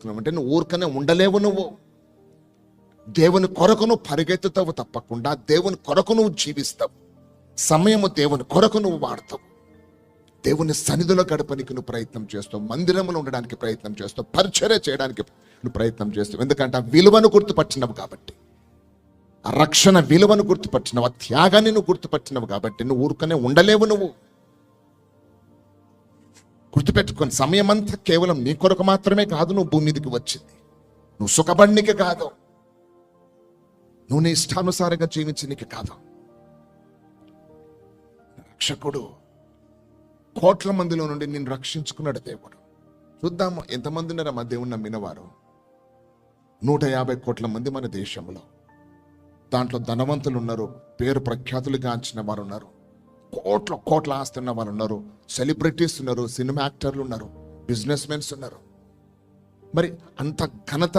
బ్రతుకున్నావు అంటే నువ్వు ఊరికనే ఉండలేవు. నువ్వు దేవుని కొరకు నువ్వు పరిగెత్తుతావు తప్పకుండా. దేవుని కొరకు నువ్వు జీవిస్తావు. సమయము దేవుని కొరకు నువ్వు వాడతావు. దేవుని సన్నిధిలో గడపనికి నువ్వు ప్రయత్నం చేస్తావు. మందిరంలో ఉండడానికి ప్రయత్నం చేస్తావు. పరిచర్య చేయడానికి నువ్వు ప్రయత్నం చేస్తావు. ఎందుకంటే ఆ విలువను గుర్తుపట్టినవు కాబట్టి, ఆ రక్షణ విలువను గుర్తుపట్టినవు, ఆ త్యాగాన్ని నువ్వు గుర్తుపట్టినవు కాబట్టి నువ్వు ఊరుకనే ఉండలేవు. నువ్వు గుర్తుపెట్టుకొని, సమయం అంతా కేవలం నీ కొరకు మాత్రమే కాదు నువ్వు భూమి మీదకి వచ్చింది. నువ్వు సుఖపడినికి కాదు, నువ్వు నీ ఇష్టానుసారంగా జీవించడానికి కాదు. రక్షకుడు కోట్ల మందిలో నుండి నిన్ను రక్షించుకున్నాడు దేవుడు. చూద్దాము ఎంతమంది ఉన్నారా మా దేవుని నమ్మిన వారు? 150 కోట్ల మంది మన దేశంలో. దాంట్లో ధనవంతులు ఉన్నారు, పేరు ప్రఖ్యాతులు గాంచిన వారు ఉన్నారు, కోట్ల ఆస్తి ఉన్న వారు ఉన్నారు, సెలబ్రిటీస్ ఉన్నారు, సినిమా యాక్టర్లు ఉన్నారు, బిజినెస్ మెన్స్ ఉన్నారు. మరి అంత ఘనత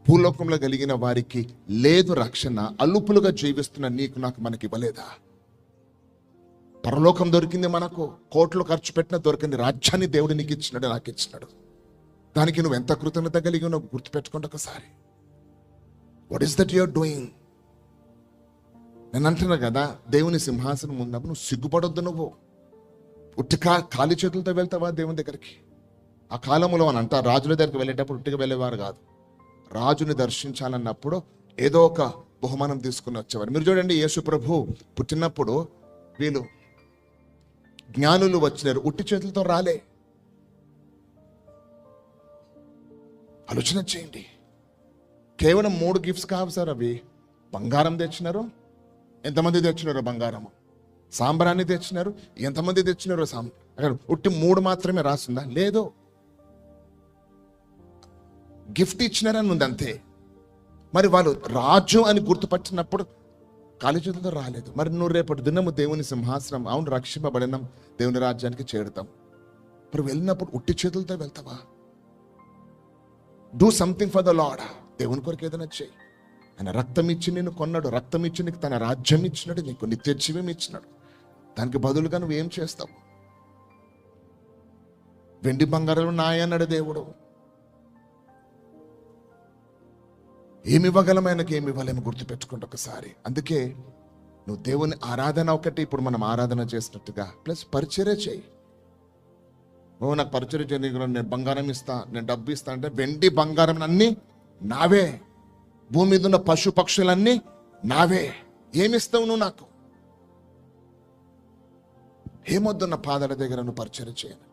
భూలోకంలో కలిగిన వారికి లేదు రక్షణ. అలుపులుగా జీవిస్తున్న నీకు నాకు మనకి ఇవ్వలేదా? పరలోకం దొరికింది మనకు, కోట్లు ఖర్చు పెట్టినా దొరికింది. రాజ్యాన్ని దేవుడు నీకు ఇచ్చినాడు, నాకు ఇచ్చినాడు. దానికి నువ్వు ఎంత కృతజ్ఞత కలిగి నువ్వు గుర్తుపెట్టుకోండి ఒకసారి. What is that you are doing? నేను అంటున్నా కదా, దేవుని సింహాసనం ఉన్నప్పుడు నువ్వు సిగ్గుపడొద్దు. నువ్వు ఉట్టిగా ఖాళీ చేతులతో వెళ్తావా దేవుని దగ్గరికి? ఆ కాలంలో అని అంట, రాజుల దగ్గరికి వెళ్ళేటప్పుడు ఉట్టిగా వెళ్ళేవారు కాదు. రాజుని దర్శించాలన్నప్పుడు ఏదో ఒక బహుమానం తీసుకుని వచ్చేవారు. మీరు చూడండి, యేసు ప్రభు పుట్టినప్పుడు వీళ్ళు జ్ఞానులు వచ్చినారు, ఉట్టి చేతులతో రాలే. ఆలోచన చేయండి. కేవలం 3 గిఫ్ట్స్ కావు సార్. అవి బంగారం తెచ్చినారు. ఎంతమంది తెచ్చినారో బంగారము? సాంబ్రాన్ని తెచ్చినారు. ఎంతమంది తెచ్చినారో అక్కడ ఉట్టి 3 మాత్రమే రాసిందా? లేదు, గిఫ్ట్ ఇచ్చినారని ఉంది అంతే. మరి వాళ్ళు రాజు అని గుర్తుపట్టినప్పుడు ఖాళీ చేతులతో రాలేదు. మరి నువ్వు రేపటి దినము దేవుని సింహాసనం, అవును రక్షింపబడినాం, దేవుని రాజ్యానికి చేరుతాం. మరి వెళ్ళినప్పుడు ఉట్టి చేతులతో వెళ్తావా? Do something for the lord. దేవుని కొరకు ఏదైనా చేయి. ఆయన రక్తం ఇచ్చి నిన్ను కొన్నాడు, రక్తం ఇచ్చి నీకు తన రాజ్యం ఇచ్చినాడు, నీకు నిత్య జీవం ఇచ్చినాడు. దానికి బదులుగా నువ్వు ఏం చేస్తావు? వెండి బంగారాలు నాయ అన్నాడు దేవుడు. ఏమి ఇవ్వగలం, ఆయనకి ఏమి ఇవ్వలేము గుర్తుపెట్టుకుంటే ఒకసారి. అందుకే నువ్వు దేవుని ఆరాధన ఒకటి, ఇప్పుడు మనం ఆరాధన చేసినట్టుగా ప్లస్ పరిచర్య చేయి. ఓ నాకు పరిచర్య చేయడానికి నేను బంగారం ఇస్తా, నేను డబ్బు ఇస్తా అంటే, వెండి బంగారం అన్నీ నావే, భూమి మీద ఉన్న పశు పక్షులన్నీ నావే. ఏమిస్తావు నువ్వు నాకు? ఏమొద్దున్న పాదాల దగ్గర నువ్వు పరిచర్య చేయను.